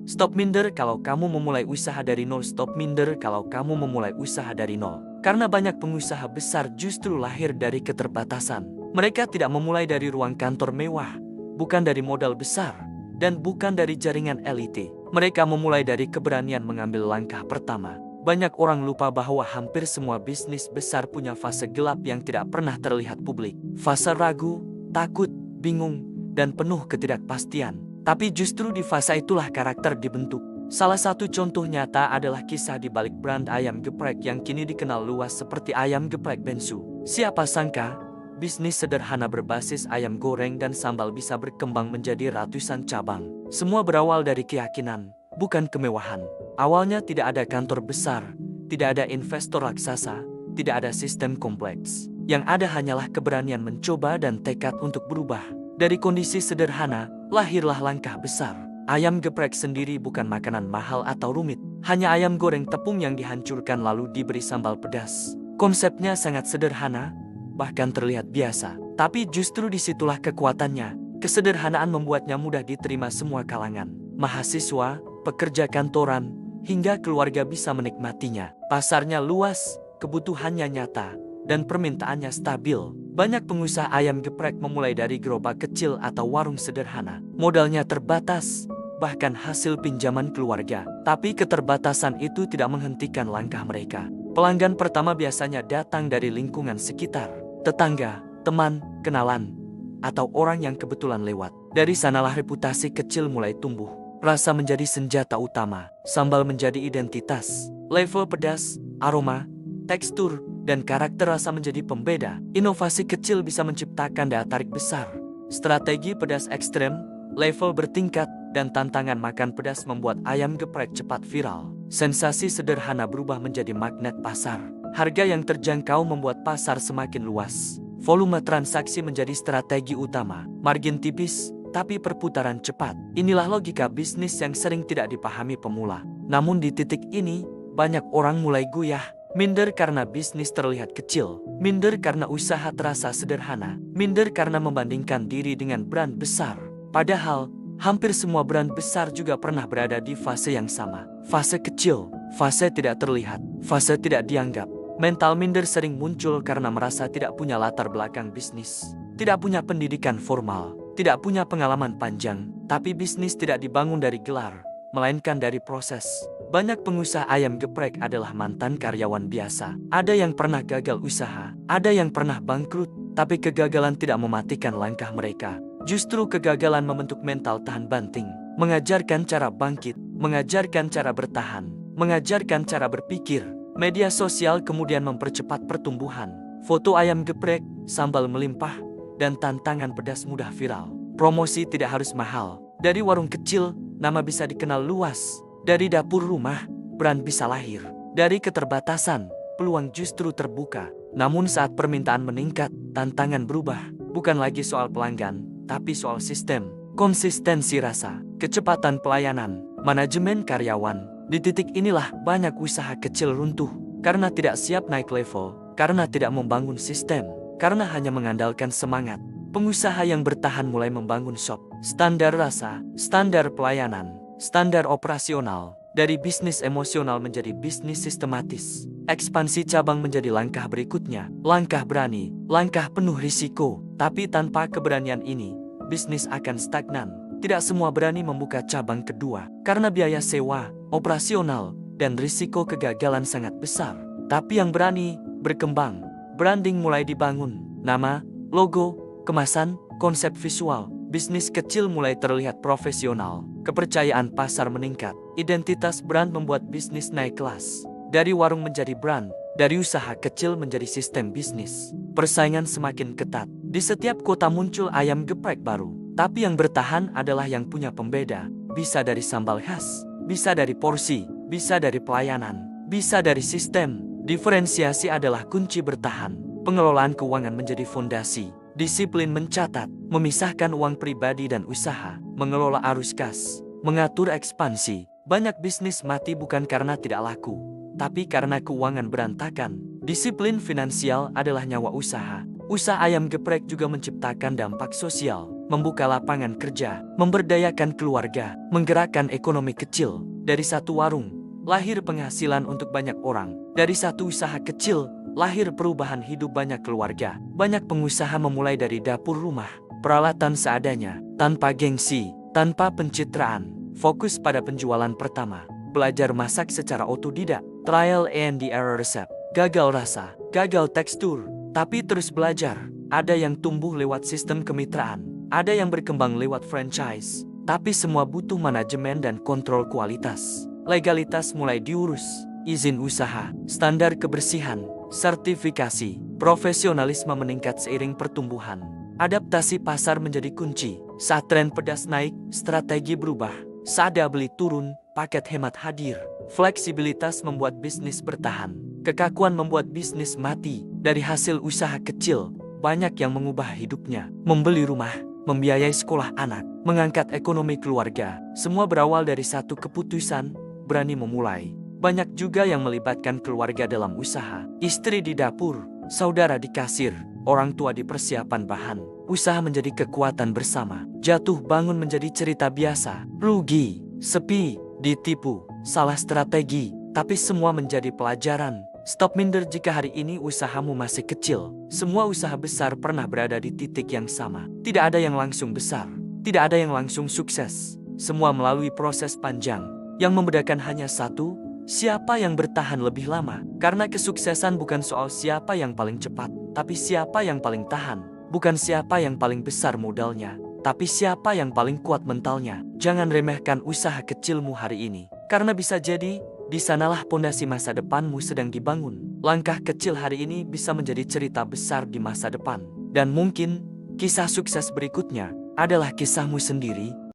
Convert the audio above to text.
Stop minder kalau kamu memulai usaha dari nol. Stop minder kalau kamu memulai usaha dari nol. Karena banyak pengusaha besar justru lahir dari keterbatasan. Mereka tidak memulai dari ruang kantor mewah, bukan dari modal besar, dan bukan dari jaringan elite. Mereka memulai dari keberanian mengambil langkah pertama. Banyak orang lupa bahwa hampir semua bisnis besar punya fase gelap yang tidak pernah terlihat publik. Fase ragu, takut, bingung, dan penuh ketidakpastian. Tapi justru di fase itulah karakter dibentuk. Salah satu contoh nyata adalah kisah di balik brand ayam geprek yang kini dikenal luas seperti ayam geprek Bensu. Siapa sangka, bisnis sederhana berbasis ayam goreng dan sambal bisa berkembang menjadi ratusan cabang. Semua berawal dari keyakinan, bukan kemewahan. Awalnya tidak ada kantor besar, tidak ada investor raksasa, tidak ada sistem kompleks. Yang ada hanyalah keberanian mencoba dan tekad untuk berubah. Dari kondisi sederhana, lahirlah langkah besar. Ayam geprek sendiri bukan makanan mahal atau rumit. Hanya ayam goreng tepung yang dihancurkan lalu diberi sambal pedas. Konsepnya sangat sederhana, bahkan terlihat biasa. Tapi justru disitulah kekuatannya. Kesederhanaan membuatnya mudah diterima semua kalangan. Mahasiswa, pekerja kantoran, hingga keluarga bisa menikmatinya. Pasarnya luas, kebutuhannya nyata, dan permintaannya stabil. Banyak pengusaha ayam geprek memulai dari gerobak kecil atau warung sederhana. Modalnya terbatas, bahkan hasil pinjaman keluarga. Tapi keterbatasan itu tidak menghentikan langkah mereka. Pelanggan pertama biasanya datang dari lingkungan sekitar, tetangga, teman, kenalan, atau orang yang kebetulan lewat. Dari sanalah reputasi kecil mulai tumbuh. Rasa menjadi senjata utama, sambal menjadi identitas, level pedas, aroma, tekstur, dan karakter rasa menjadi pembeda. Inovasi kecil bisa menciptakan daya tarik besar. Strategi pedas ekstrem, level bertingkat, dan tantangan makan pedas membuat ayam geprek cepat viral. Sensasi sederhana berubah menjadi magnet pasar. Harga yang terjangkau membuat pasar semakin luas. Volume transaksi menjadi strategi utama. Margin tipis, tapi perputaran cepat. Inilah logika bisnis yang sering tidak dipahami pemula. Namun di titik ini, banyak orang mulai goyah. Minder karena bisnis terlihat kecil, minder karena usaha terasa sederhana, minder karena membandingkan diri dengan brand besar. Padahal, hampir semua brand besar juga pernah berada di fase yang sama. Fase kecil, fase tidak terlihat, fase tidak dianggap. Mental minder sering muncul karena merasa tidak punya latar belakang bisnis, tidak punya pendidikan formal, tidak punya pengalaman panjang, tapi bisnis tidak dibangun dari gelar, melainkan dari proses. Banyak pengusaha ayam geprek adalah mantan karyawan biasa. Ada yang pernah gagal usaha, ada yang pernah bangkrut, tapi kegagalan tidak mematikan langkah mereka. Justru kegagalan membentuk mental tahan banting, mengajarkan cara bangkit, mengajarkan cara bertahan, mengajarkan cara berpikir. Media sosial kemudian mempercepat pertumbuhan. Foto ayam geprek, sambal melimpah, dan tantangan pedas mudah viral. Promosi tidak harus mahal. Dari warung kecil, nama bisa dikenal luas. Dari dapur rumah, brand bisa lahir. Dari keterbatasan, peluang justru terbuka. Namun saat permintaan meningkat, tantangan berubah. Bukan lagi soal pelanggan, tapi soal sistem, konsistensi rasa, kecepatan pelayanan, manajemen karyawan. Di titik inilah banyak usaha kecil runtuh. Karena tidak siap naik level, karena tidak membangun sistem, karena hanya mengandalkan semangat. Pengusaha yang bertahan mulai membangun shop, standar rasa, standar pelayanan, standar operasional. Dari bisnis emosional menjadi bisnis sistematis. Ekspansi cabang menjadi langkah berikutnya. Langkah berani, langkah penuh risiko. Tapi tanpa keberanian ini, bisnis akan stagnan. Tidak semua berani membuka cabang kedua. Karena biaya sewa, operasional, dan risiko kegagalan sangat besar. Tapi yang berani, berkembang. Branding mulai dibangun. Nama, logo, kemasan, konsep visual. Bisnis kecil mulai terlihat profesional. Kepercayaan pasar meningkat. Identitas brand membuat bisnis naik kelas. Dari warung menjadi brand. Dari usaha kecil menjadi sistem bisnis. Persaingan semakin ketat. Di setiap kota muncul ayam geprek baru. Tapi yang bertahan adalah yang punya pembeda. Bisa dari sambal khas. Bisa dari porsi. Bisa dari pelayanan. Bisa dari sistem. Diferensiasi adalah kunci bertahan. Pengelolaan keuangan menjadi fondasi. Disiplin mencatat, memisahkan uang pribadi dan usaha, mengelola arus kas, mengatur ekspansi. Banyak bisnis mati bukan karena tidak laku, tapi karena keuangan berantakan. Disiplin finansial adalah nyawa usaha. Usaha ayam geprek juga menciptakan dampak sosial. membuka lapangan kerja, memberdayakan keluarga, menggerakkan ekonomi kecil. Dari satu warung, lahir penghasilan untuk banyak orang. Dari satu usaha kecil, lahir perubahan hidup banyak keluarga. Banyak pengusaha memulai dari dapur rumah, peralatan seadanya, tanpa gengsi, tanpa pencitraan. Fokus pada penjualan pertama, belajar masak secara otodidak, trial and error resep. Gagal rasa, gagal tekstur, tapi terus belajar. Ada yang tumbuh lewat sistem kemitraan, ada yang berkembang lewat franchise, tapi semua butuh manajemen dan kontrol kualitas. Legalitas mulai diurus, izin usaha, standar kebersihan, sertifikasi, profesionalisme meningkat seiring pertumbuhan. Adaptasi pasar menjadi kunci. Saat tren pedas naik, strategi berubah. Saat daya beli turun, paket hemat hadir. Fleksibilitas membuat bisnis bertahan. Kekakuan membuat bisnis mati. Dari hasil usaha kecil, banyak yang mengubah hidupnya. Membeli rumah, membiayai sekolah anak, mengangkat ekonomi keluarga. Semua berawal dari satu keputusan, berani memulai. Banyak juga yang melibatkan keluarga dalam usaha. Istri di dapur, saudara di kasir, orang tua di persiapan bahan. Usaha menjadi kekuatan bersama. Jatuh bangun menjadi cerita biasa. Rugi, sepi, ditipu, salah strategi, tapi semua menjadi pelajaran. Stop minder jika hari ini usahamu masih kecil. Semua usaha besar pernah berada di titik yang sama. Tidak ada yang langsung besar, tidak ada yang langsung sukses. Semua melalui proses panjang. Yang membedakan hanya satu, siapa yang bertahan lebih lama. Karena kesuksesan bukan soal siapa yang paling cepat, tapi siapa yang paling tahan. Bukan siapa yang paling besar modalnya, tapi siapa yang paling kuat mentalnya. Jangan remehkan usaha kecilmu hari ini, karena bisa jadi di sanalah pondasi masa depanmu sedang dibangun. Langkah kecil hari ini bisa menjadi cerita besar di masa depan. Dan mungkin kisah sukses berikutnya adalah kisahmu sendiri.